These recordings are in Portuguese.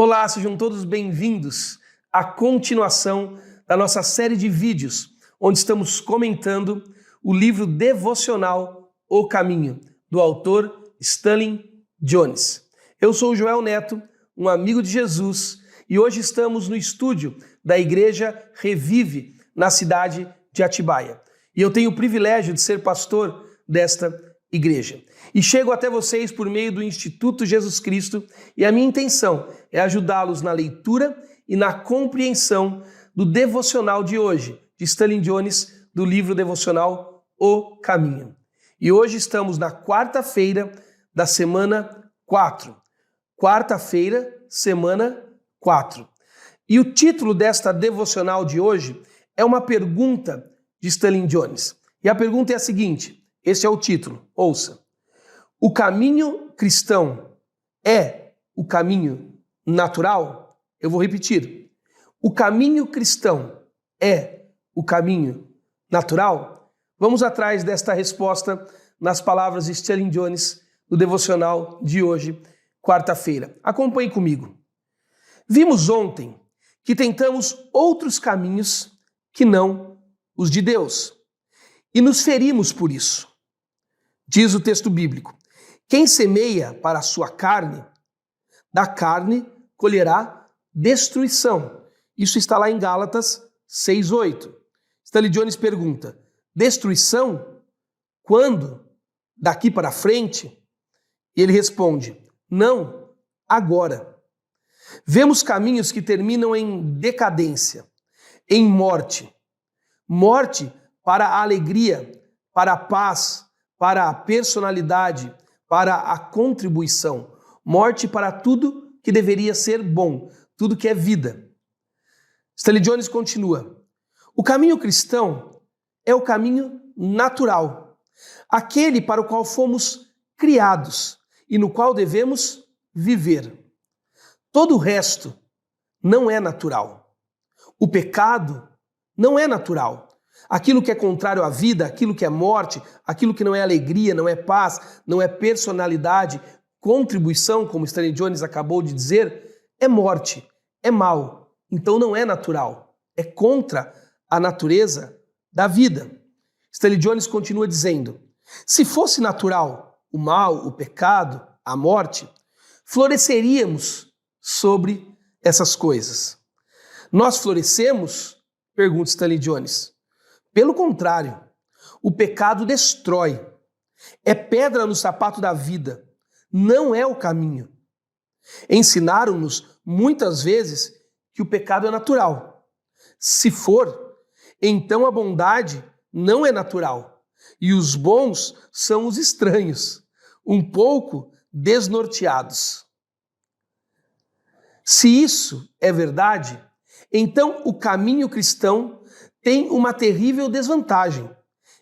Olá, sejam todos bem-vindos à continuação da nossa série de vídeos, onde estamos comentando o livro devocional O Caminho, do autor Stanley Jones. Eu sou o Joel Neto, um amigo de Jesus, e hoje estamos no estúdio da Igreja Revive, na cidade de Atibaia. E eu tenho o privilégio de ser pastor desta igreja. E chego até vocês por meio do Instituto Jesus Cristo, e a minha intenção é ajudá-los na leitura e na compreensão do devocional de hoje, de Stanley Jones, do livro devocional O Caminho. E hoje estamos na quarta-feira da semana 4. Quarta-feira, semana 4. E o título desta devocional de hoje é uma pergunta de Stanley Jones. E a pergunta é a seguinte, esse é o título, ouça. O caminho cristão é o caminho natural? Eu vou repetir. O caminho cristão é o caminho natural? Vamos atrás desta resposta nas palavras de Stanley Jones do devocional de hoje, quarta-feira. Acompanhe comigo. Vimos ontem que tentamos outros caminhos que não os de Deus e nos ferimos por isso. Diz o texto bíblico: quem semeia para a sua carne, da carne colherá destruição. Isso está lá em Gálatas 6:8. Stanley Jones pergunta: destruição? Quando? Daqui para frente? E ele responde: não, agora. Vemos caminhos que terminam em decadência, em morte. Morte para a alegria, para a paz, para a personalidade, para a contribuição. Morte para tudo que deveria ser bom, tudo que é vida. Stanley Jones continua. O caminho cristão é o caminho natural, aquele para o qual fomos criados e no qual devemos viver. Todo o resto não é natural. O pecado não é natural. Aquilo que é contrário à vida, aquilo que é morte, aquilo que não é alegria, não é paz, não é personalidade, contribuição, como Stanley Jones acabou de dizer, é morte, é mal. Então não é natural, é contra a natureza da vida. Stanley Jones continua dizendo, se fosse natural o mal, o pecado, a morte, floresceríamos sobre essas coisas. Nós florescemos? Pergunta Stanley Jones. Pelo contrário, o pecado destrói. É pedra no sapato da vida. Não é o caminho. Ensinaram-nos muitas vezes que o pecado é natural. Se for, então a bondade não é natural. E os bons são os estranhos, um pouco desnorteados. Se isso é verdade, então o caminho cristão tem uma terrível desvantagem.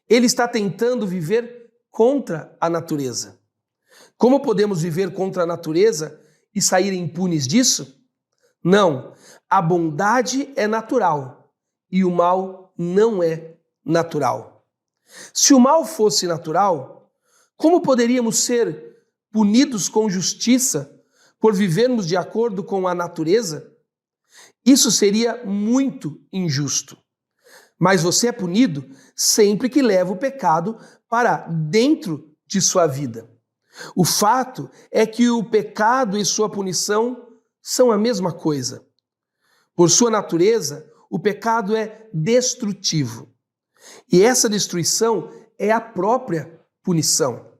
Ele está tentando viver contra a natureza. Como podemos viver contra a natureza e sair impunes disso? Não, a bondade é natural e o mal não é natural. Se o mal fosse natural, como poderíamos ser punidos com justiça por vivermos de acordo com a natureza? Isso seria muito injusto. Mas você é punido sempre que leva o pecado para dentro de sua vida. O fato é que o pecado e sua punição são a mesma coisa. Por sua natureza, o pecado é destrutivo. E essa destruição é a própria punição.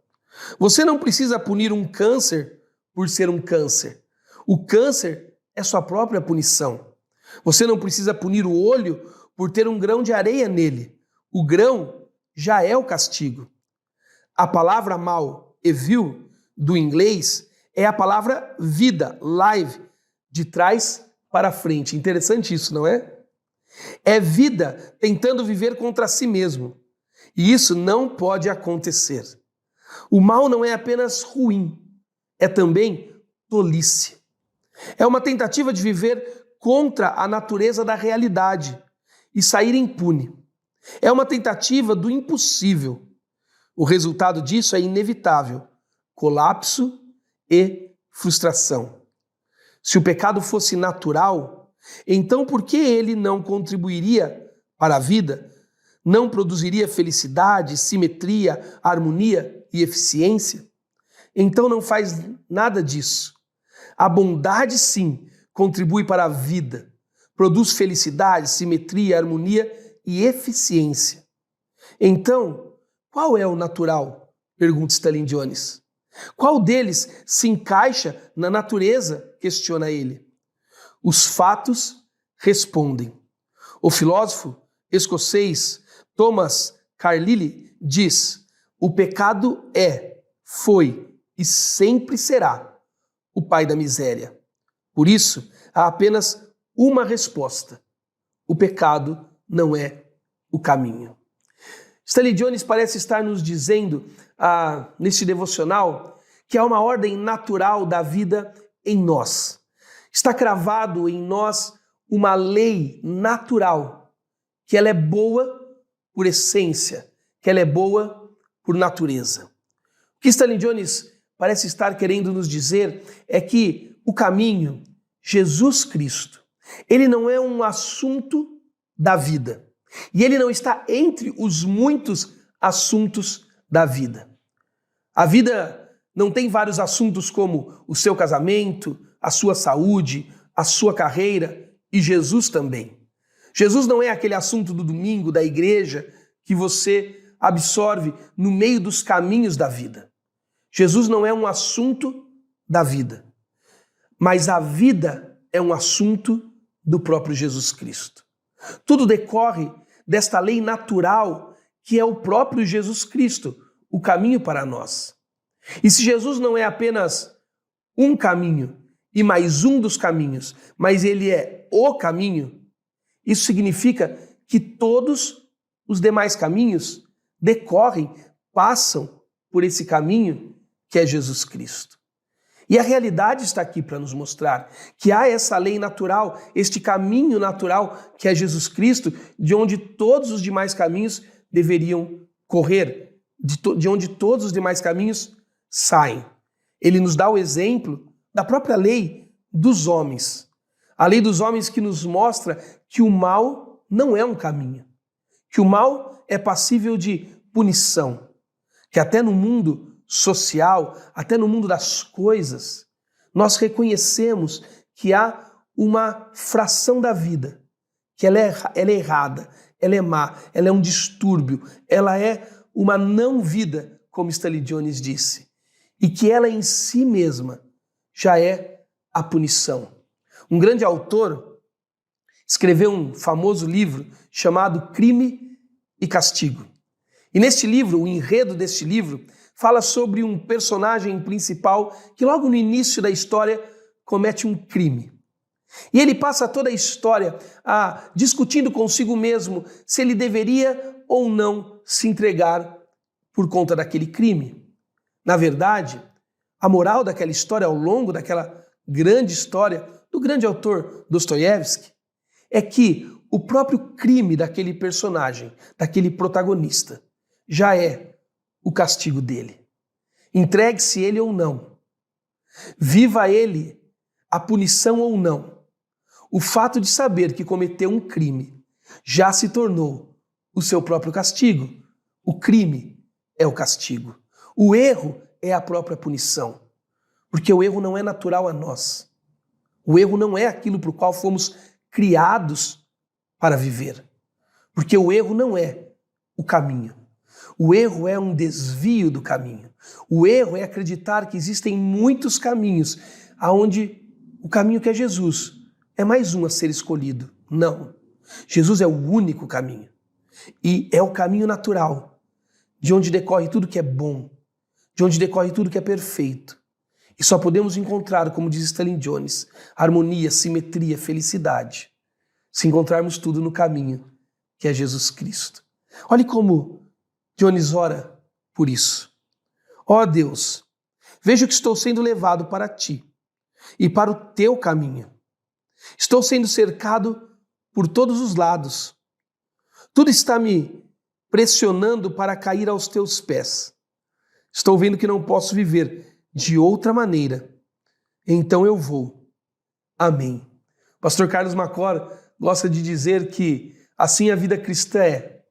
Você não precisa punir um câncer por ser um câncer. O câncer é sua própria punição. Você não precisa punir o olho por ter um grão de areia nele. O grão já é o castigo. A palavra mal, evil, do inglês, é a palavra vida, life, de trás para frente. Interessante isso, não é? É vida tentando viver contra si mesmo. E isso não pode acontecer. O mal não é apenas ruim, é também tolice. É uma tentativa de viver contra a natureza da realidade e sair impune. É uma tentativa do impossível. O resultado disso é inevitável: colapso e frustração. Se o pecado fosse natural, então por que ele não contribuiria para a vida? Não produziria felicidade, simetria, harmonia e eficiência? Então não faz nada disso. A bondade, sim, contribui para a vida, produz felicidade, simetria, harmonia e eficiência. Então, qual é o natural? Pergunta Stalin Jones. Qual deles se encaixa na natureza? Questiona ele. Os fatos respondem. O filósofo escocês Thomas Carlyle diz: o pecado foi e sempre será o pai da miséria. Por isso, há apenas uma resposta: o pecado não é o caminho. Stalin Jones parece estar nos dizendo, neste devocional, que há uma ordem natural da vida em nós. Está cravado em nós uma lei natural, que ela é boa por essência, que ela é boa por natureza. O que Stalin Jones parece estar querendo nos dizer é que o caminho, Jesus Cristo, ele não é um assunto da vida. E ele não está entre os muitos assuntos da vida. A vida não tem vários assuntos como o seu casamento, a sua saúde, a sua carreira e Jesus também. Jesus não é aquele assunto do domingo, da igreja, que você absorve no meio dos caminhos da vida. Jesus não é um assunto da vida, mas a vida é um assunto do próprio Jesus Cristo. Tudo decorre desta lei natural que é o próprio Jesus Cristo, o caminho para nós. E se Jesus não é apenas um caminho e mais um dos caminhos, mas ele é o caminho, isso significa que todos os demais caminhos decorrem, passam por esse caminho que é Jesus Cristo. E a realidade está aqui para nos mostrar que há essa lei natural, este caminho natural que é Jesus Cristo, de onde todos os demais caminhos deveriam correr, de onde todos os demais caminhos saem. Ele nos dá o exemplo da própria lei dos homens. A lei dos homens que nos mostra que o mal não é um caminho, que o mal é passível de punição, que até no mundo social, até no mundo das coisas, nós reconhecemos que há uma fração da vida, que ela é errada, ela é má, ela é um distúrbio, ela é uma não-vida, como Stalin Jones disse, e que ela em si mesma já é a punição. Um grande autor escreveu um famoso livro chamado Crime e Castigo. E neste livro, o enredo deste livro, fala sobre um personagem principal que logo no início da história comete um crime. E ele passa toda a história discutindo consigo mesmo se ele deveria ou não se entregar por conta daquele crime. Na verdade, a moral daquela história, ao longo daquela grande história do grande autor Dostoiévski, é que o próprio crime daquele personagem, daquele protagonista, já é o castigo dele. Entregue-se ele ou não. Viva ele a punição ou não. O fato de saber que cometeu um crime já se tornou o seu próprio castigo. O crime é o castigo. O erro é a própria punição. Porque o erro não é natural a nós. O erro não é aquilo para o qual fomos criados para viver. Porque o erro não é o caminho. O erro é um desvio do caminho. O erro é acreditar que existem muitos caminhos, aonde o caminho que é Jesus é mais um a ser escolhido. Não. Jesus é o único caminho. E é o caminho natural, de onde decorre tudo que é bom, de onde decorre tudo que é perfeito. E só podemos encontrar, como diz Stalin Jones, harmonia, simetria, felicidade, se encontrarmos tudo no caminho que é Jesus Cristo. Olhe como Jones ora por isso. Ó Deus, vejo que estou sendo levado para ti e para o teu caminho. Estou sendo cercado por todos os lados. Tudo está me pressionando para cair aos teus pés. Estou vendo que não posso viver de outra maneira. Então eu vou Amém. O pastor Carlos Macor gosta de dizer que assim a vida cristã é.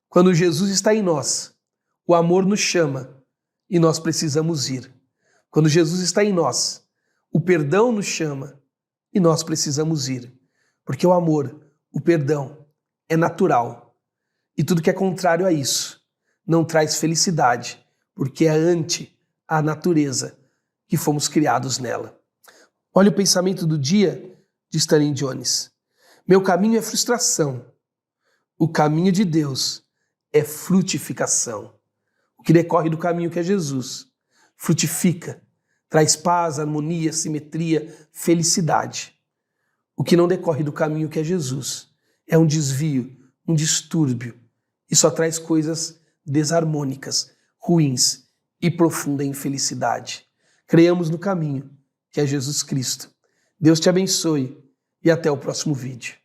Quando Jesus está em nós, o amor nos chama e nós precisamos ir. Quando Jesus está em nós, o perdão nos chama e nós precisamos ir. Porque o amor, o perdão, é natural. E tudo que é contrário a isso não traz felicidade, porque é ante a natureza que fomos criados nela. Olha o pensamento do dia de Stanley Jones. Meu caminho é frustração. O caminho de Deus é frutificação. O que decorre do caminho que é Jesus frutifica, traz paz, harmonia, simetria, felicidade. O que não decorre do caminho que é Jesus é um desvio, um distúrbio e só traz coisas desarmônicas, ruins e profunda infelicidade. Creiamos no caminho que é Jesus Cristo. Deus te abençoe e até o próximo vídeo.